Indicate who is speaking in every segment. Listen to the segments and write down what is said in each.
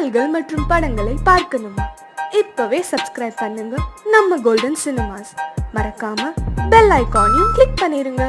Speaker 1: பாடல்கள் மற்றும் படங்களை பார்க்கணுமா? இப்பவே சப்ஸ்கிரைப் பண்ணுங்க நம்ம கோல்டன் சினிமாஸ். மறக்காம பெல் ஐகானையும் கிளிக் பண்ணிருங்க.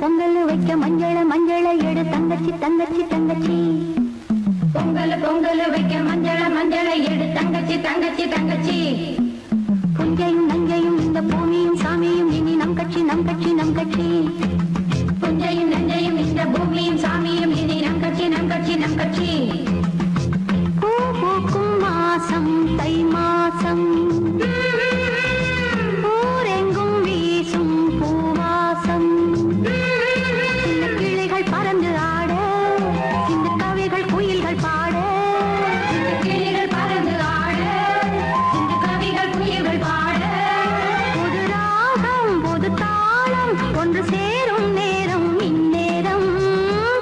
Speaker 2: பொங்கல் வைக்க மஞ்சள மஞ்சள எடு தங்கச்சி தங்கச்சி தங்கச்சி. பொங்கல் வைக்க மஞ்சள மஞ்சள எடு தங்கச்சி தங்கச்சி தங்கச்சி. புஞ்சையும் நஞ்சையும் இந்த பூமியும் சாமியும் இனி நம் கட்சி நம் கட்சி நம் கட்சி. புஞ்சையும் நஞ்சையும் இந்த இந்த பூமியும் சாமியும் இனி நம் கட்சி நம் கட்சி நம் கட்சி பூ பூக்கும் மாசம் தை மாசம் ஊரெங்கும் வீசும் பூவாசம் சின்ன கிளிகள் பறந்து ஆட சின்ன கவிகள் குயில்கள் பாட சின்ன கிளிகள் பறந்து ஆட சின்ன கவிகள் குயில்கள் பாட புது ராகம் புது தாளம் ஒன்று சேரும் நேரம் இந்நேரம்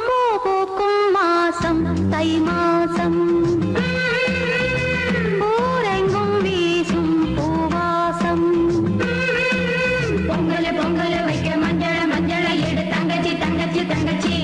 Speaker 2: பூ பூக்கும் மாசம் தை மாசம் ஊரெங்கும் வீசும் பூவாசம் பொங்கல பொங்கல வைக்க மஞ்சள மஞ்சள எடு தங்கச்சி தங்கச்சி தங்கச்சி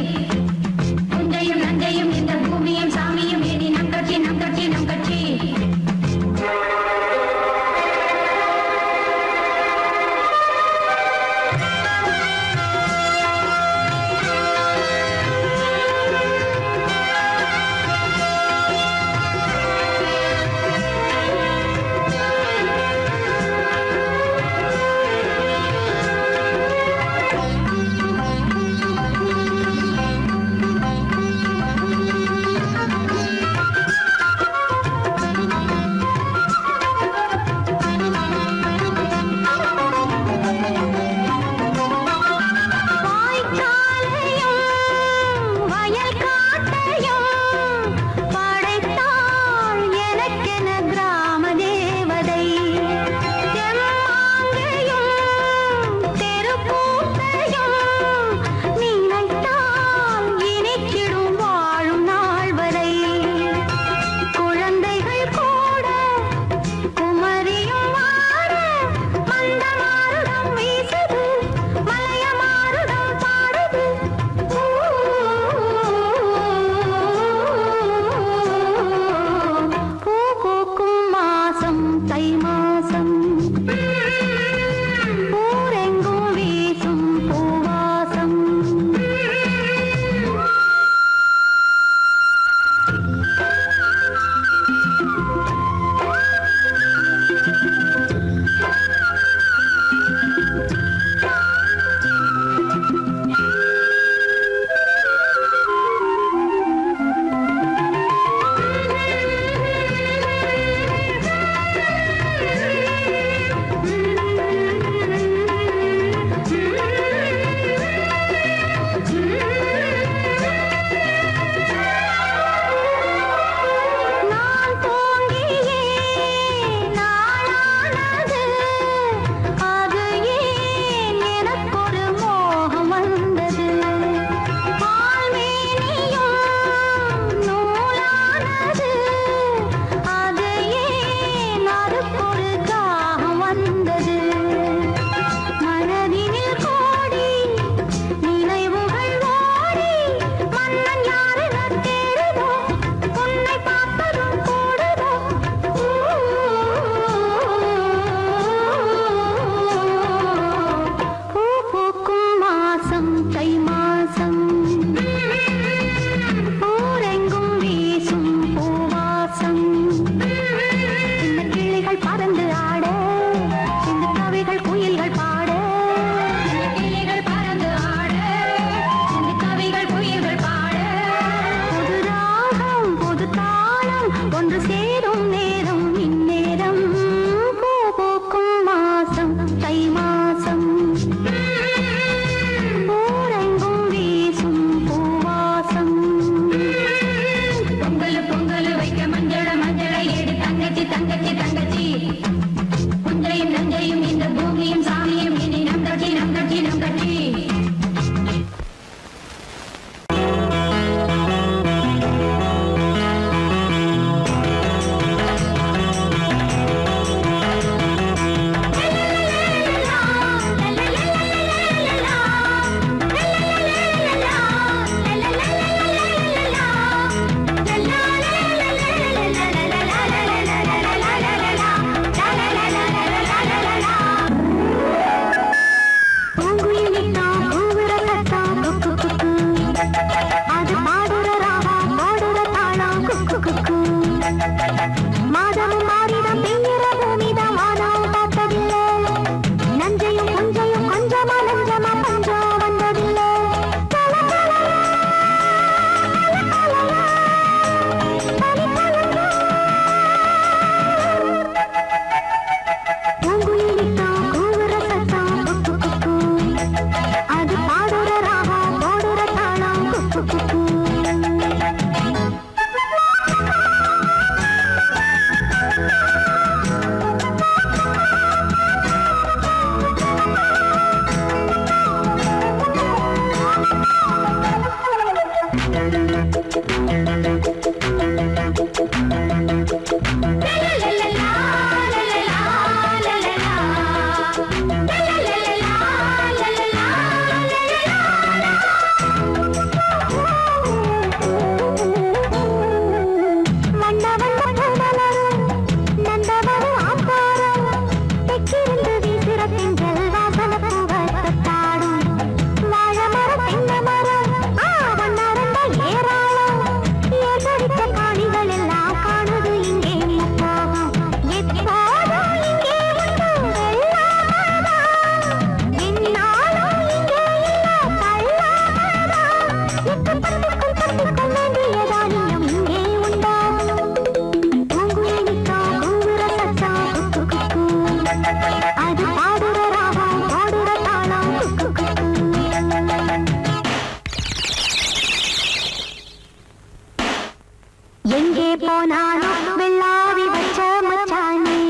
Speaker 2: எங்கே போனாலும் வெள்ளாவி வச்ச மச்சானே,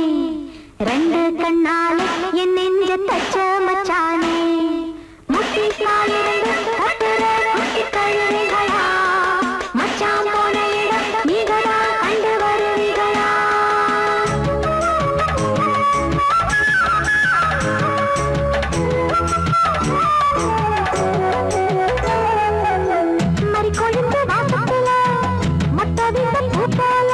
Speaker 2: ரெண்டு கண்ணாலே என் நெஞ்ச தச்ச மச்சானே, முட்டி காலிருந்து கத்துற குட்டி கழுதைகளா, மச்சான் போன இடம் நீங்கடா கண்டு வருவீங்களா? மறி கொழுந்து வாசத்துல மொட்டதிந்த பூப்பால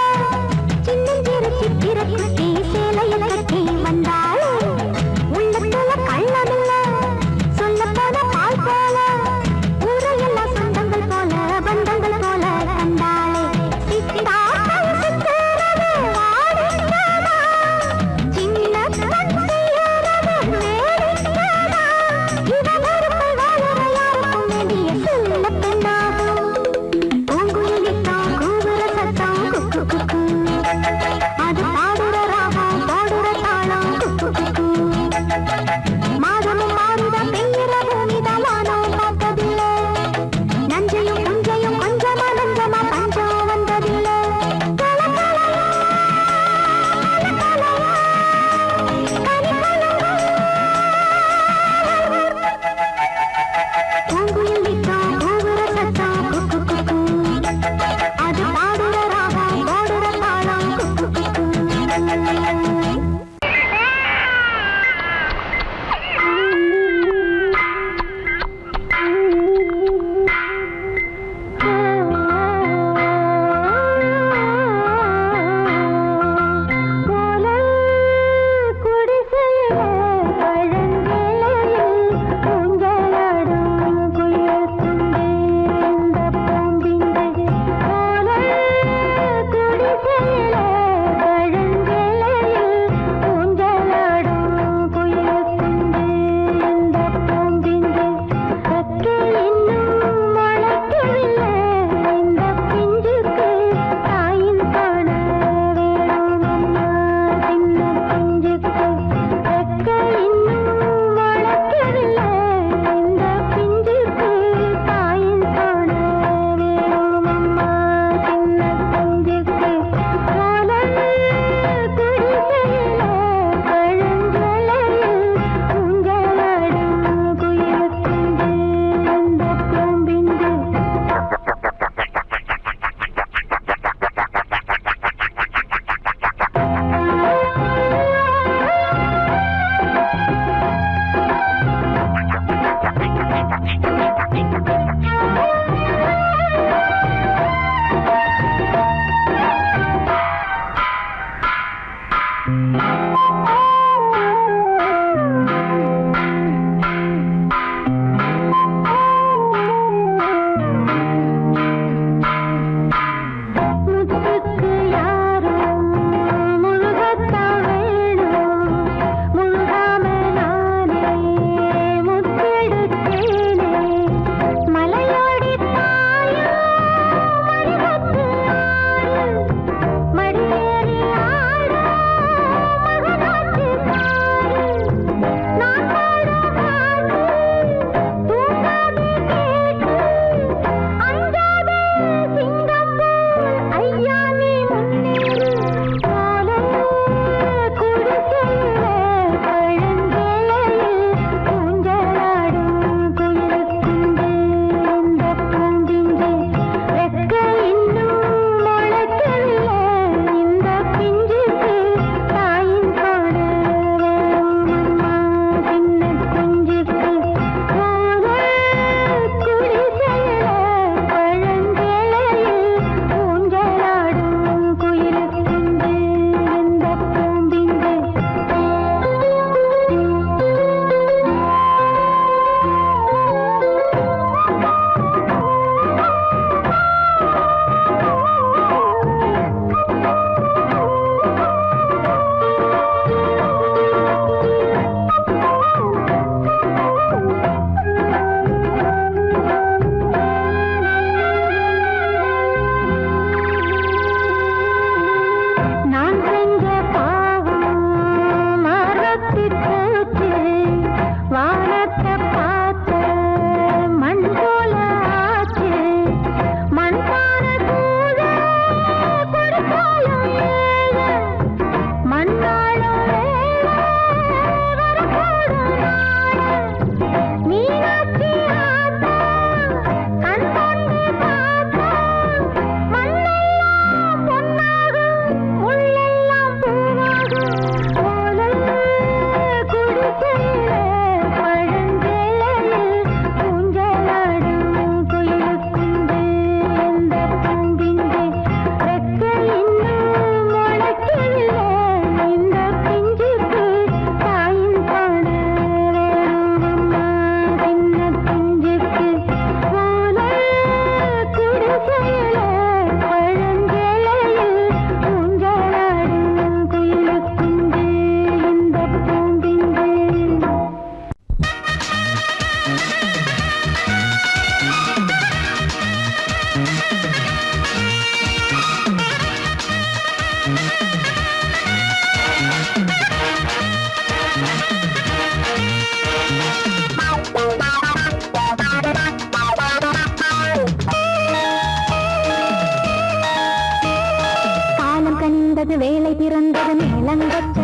Speaker 2: வேலை பிறந்தது மேலங்கொட்ட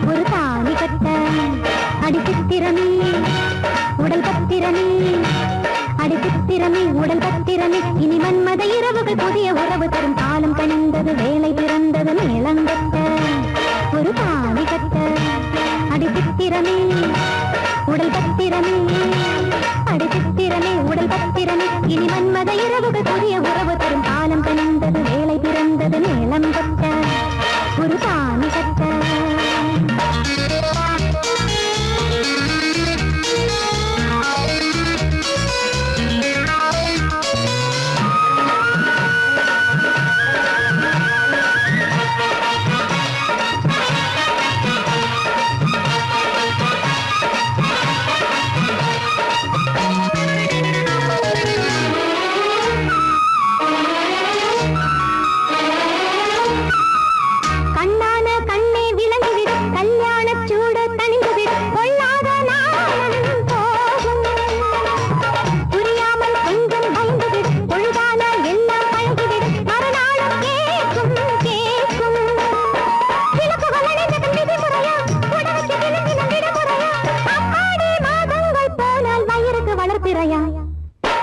Speaker 2: ஒரு தாலி கட்ட அடி சித்திரமே உடல் பத்திரமே அடி சித்திரமே உடல் பத்திரமே இனி மன்மத இரவுகள் புதிய உறவு தரும் காலம் கணிந்தது வேலை பிறந்தது மேலங்கொட்ட ஒரு தாலி கட்ட அடி சித்திரமே உடல் பத்திரமே அடி சித்திரமே உடல் பத்திரமே இனி மன்மத இரவுகள் புதிய உறவு தரும் காலம் கணிந்தது வேலை பிறந்தது மேலம் கட்ட ஒரு தாலி கட்ட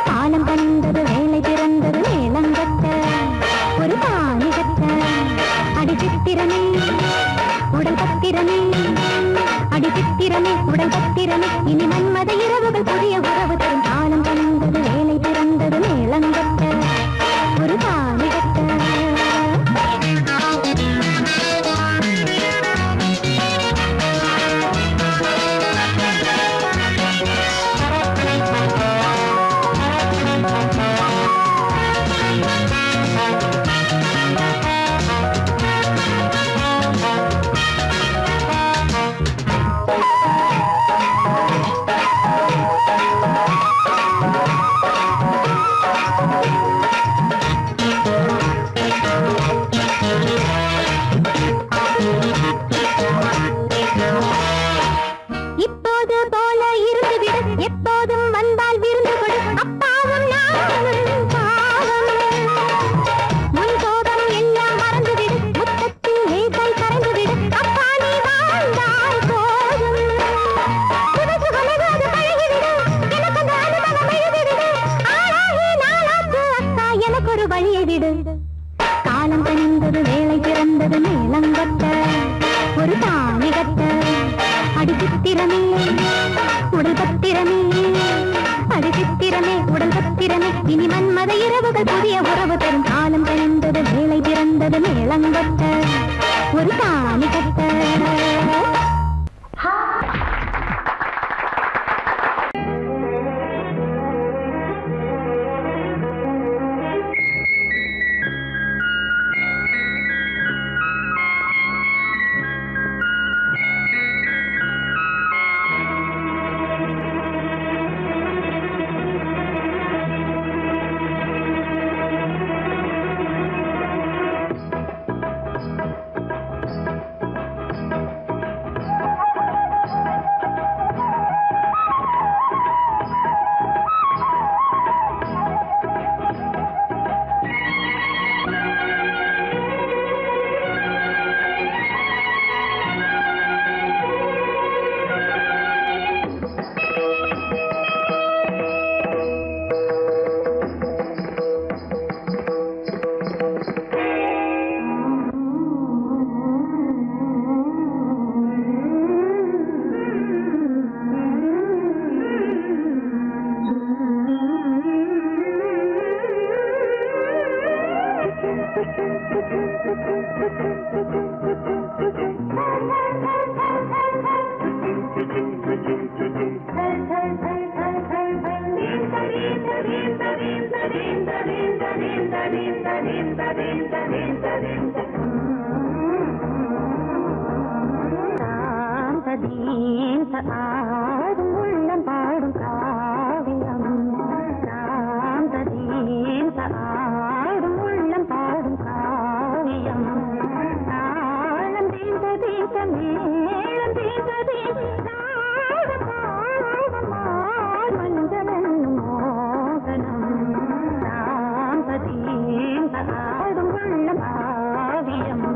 Speaker 2: காலம் கண்டது வேலை பிறந்தது மேலங்கட்ட ஒரு தாலி கட்ட அடி சித்திரமே உடல் பத்திரமே அடி சித்திரமே உடல் பத்திரமே இனி மன்மத இரவுகள் புதிய உறவு தரும் காலம் கண்டது வேலை பிறந்தது மேலங்கட்ட ஒரு தாலி கட்ட இப்போது போல இருந்துவிடு எப்போதும் வந்தால் விருந்து கொடு அப்பாவும் நானும் பாவம் முன் கோபம் எல்லாம் மறந்துவிடு முத்தத்தில் ஏகாய் கரைந்துவிடு அப்பா நீ வாழ்ந்தால் போதும் சுகசுகமெது பழகிவிடு எனக்கு அந்த அனுபவம் எழுதிவிடு ஆளாகி நாளாக்கு அக்கா எனக்கு ஒரு வழியை விடு காலம் கணிந்தது வேலை பிறந்தது மேலங்கட்ட ஒரு தாலி கட்ட அடி சித்திரமே உடல் பத்திரமே அடி சித்திரமே உடல் பத்திரமே இனி மன்மத இரவுகள் புதிய உறவு தரும் காலம் கணிந்தது வேலை பிறந்தது மேலங்கட்ட ஒரு தாலி கட்ட ஆடும் உள்ளம் பாடும் காவியம் ஆடும் உள்ளம் பாடும் காவியம் தாளம் தீந்த தீந்த மேளம் தீந்த தீந்த மஞ்சமென்னும் மோகனம் ஆடும் உள்ளம் காவியம்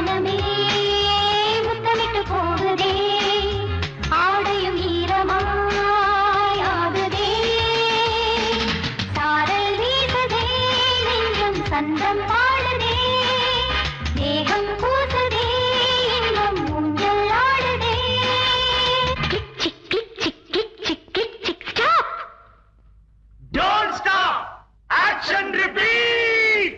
Speaker 2: வானமே முத்தமிட்டு போகுதே ஆடையும் ஈரமாயாகுதே சாரல் வீசுதே நெஞ்சம் சந்தம் பாடுதே தேகம் கூசுதே இன்பம் ஊஞ்சல் ஆடுதே கிச் சிக் கிச் சிக் கிச் சிக் கிச் சிக் stop
Speaker 3: Don't stop! Action repeat!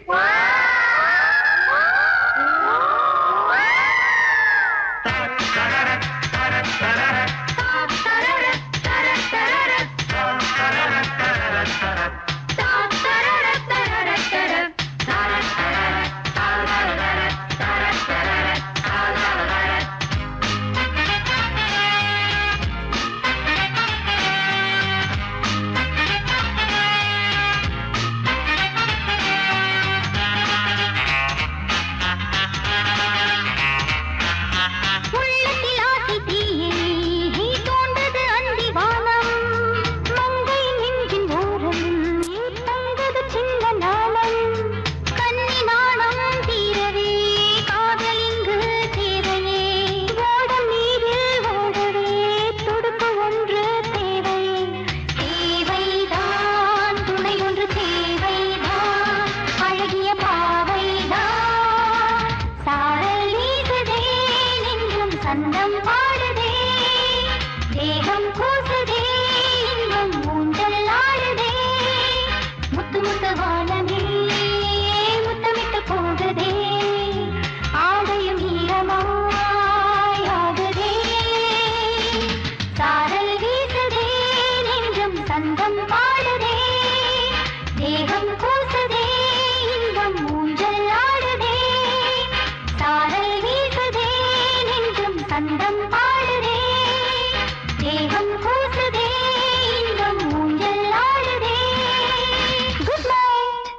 Speaker 2: உள்ளத்தில் ஆசை தீயை தோண்டது அந்திவானம் மங்கை நெஞ்சின் ஓரம் தங்கது சின்ன நாளம் கன்னி நாணம் தீரவே காதல் இங்கு தேவையே ஓடம் நீரில் ஓடவே துடுப்பு ஒன்று தேவையே தேவைதான் துணை ஒன்று தேவைதான் அழகிய பாவைதான் சாரல் வீசுதே நெஞ்சம் சந்தம் பாடுதே தேகம் கூசுதே இன்பம் ஊஞ்சல் ஆடுதே முத்து முத்து வானமே முத்தமிட்டு போகுதே ஆடையும் ஈரமாயாகுதே சாரல் வீசுதே நெஞ்சம் சந்தம் பாடுதே தேகம் கூசுதே இன்பம் ஊஞ்சல் ஆடுதே சாரல் வீசுதே நெஞ்சம் சந்தம் பாடுதே தேகம் கூசுதே இன்பம் ஊஞ்சல் ஆடுதே குட் நைட்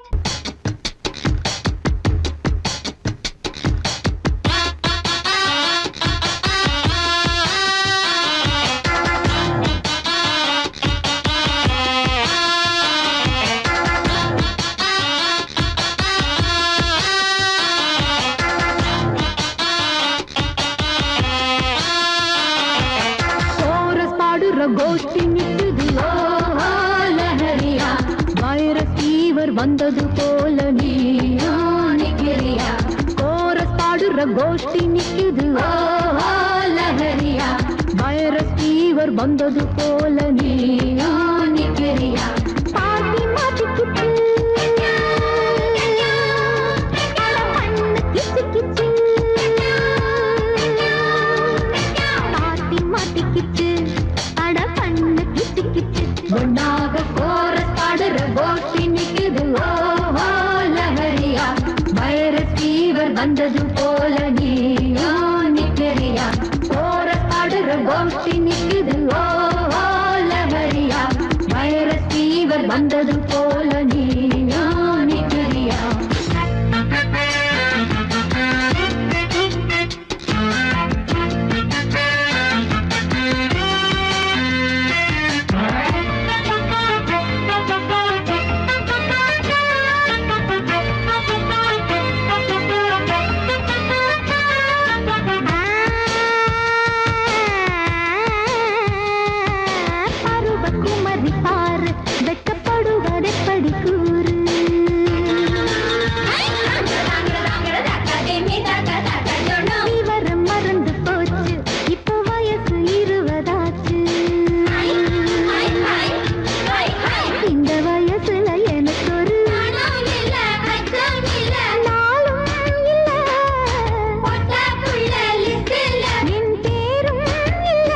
Speaker 4: கோரஸ் பாடுற கோஷ்டி நிக்குது ஓ லஹரியா வைரஸ் ஃபீவர் வந்தது போல நீயா நிக்கிறியா கோரஸ் பாடுற கோஷ்டி நிக்குது ஓ லஹரியா வைரஸ் ஃபீவர் வந்தது போல நீயா நிக்கிறியா
Speaker 2: பாட்டி மாட்டிக்கிட்டு அட கண்ணு கிச்சு கிச்சு பாட்டி மாட்டிக்கிட்டு அட கண்ணு கிச்சு கிச்சு
Speaker 4: ஒன்னாக கோரஸ் பாடுற கோஷ்டி நிக்குது ஓ லஹரியா வைரஸ் ஃபீவர் வந்தது போல நீயா நிக்கிறியா கோரஸ் பாடுற கோஷ்டி நிக்குது ஓ லஹரியா வைரஸ் ஃபீவர் வந்தது போல நீயா நிக்கிறியா
Speaker 2: பருவக்குமரி பாரு வெட்டப்படுவதெப்படி கூறு விவரம் மறந்து போச்சு இப்போ வயசு 20 ஆச்சு இந்த வயசுல எனக்கு ஒரு நாளும் இல்ல என் பேரும் இல்ல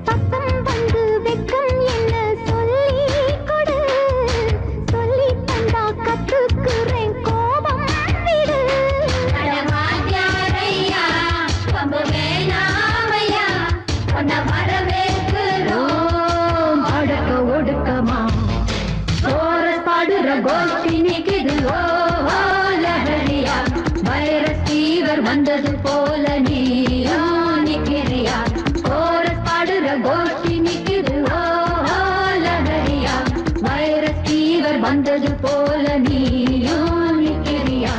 Speaker 2: பக்கம் வந்து வெக்கம் என்ன சொல்லி கொடு சொல்லி தந்தா கத்துக்குறேன் கோபம் விடு
Speaker 4: ஓம் அடக்க ஒடுக்கமா கோரஸ் பாடுற கோஷ்டி நிக்குது ஓ லஹரியா வைரஸ் ஃபீவர் வந்தது போல நீயா நிக்கிறியா கோரஸ் பாடுற கோஷ்டி நிக்குது ஓ லஹரியா வைரஸ் ஃபீவர் வந்தது போல நீயா நிக்கிறியா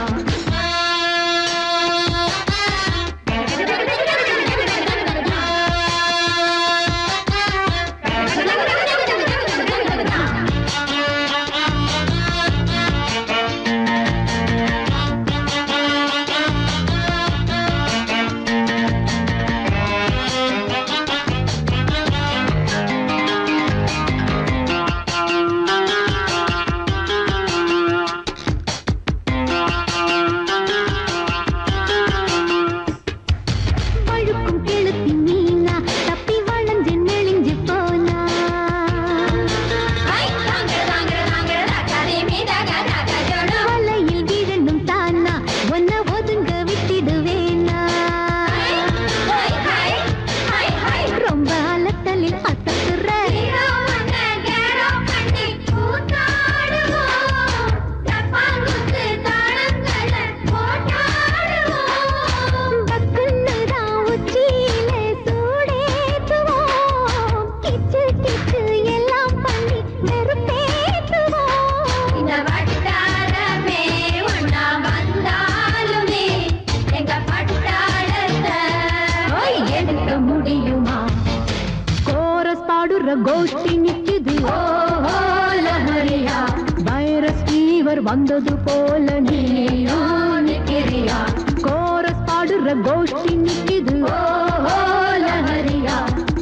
Speaker 4: பாடுற கோஷ்டி நிக்குது ஓஹோ லஹரியா வைரஸ் ஃபீவர் வந்தது போல நீயும் நிக்கிறியா கோரஸ் பாடுற கோஷ்டி நிக்குது ஓஹோ லஹரியா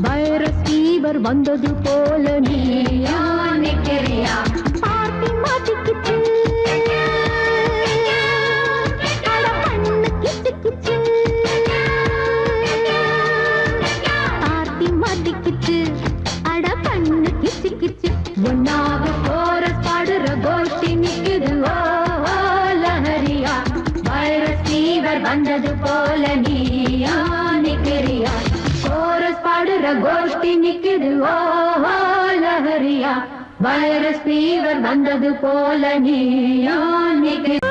Speaker 4: வைரஸ் ஃபீவர் வந்தது போல நீயும் நிக்கிறியா
Speaker 2: பார்ட்டி மாட்டிக்கிச்சு அட பண்ணு கிச்சு கிச்சு பார்ட்டி மாட்டிக்கிச்சு அட பண்ணு கிச்சு கிச்சு
Speaker 4: ஒன்னாக கோரஸ் பாடுற கோஷ்டி நிக்குது ஓஹோ லஹரியா வைரஸ் ஃபீவர் வந்தது போல நீயும் நிக்கிறியா கோரஸ் பாடுற கோஷ்டி நிக்குது ஓஹோ லஹரியா வைரஸ் ஃபீவர் வந்தது போல நீயும் நிக்கிறியா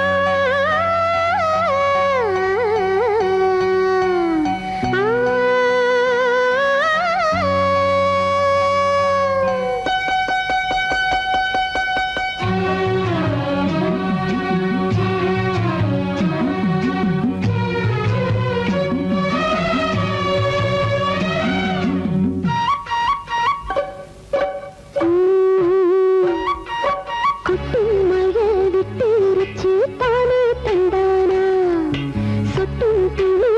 Speaker 2: கொட்டும் மழை விட்டு தானே தந்தானா சொட்டும் துளி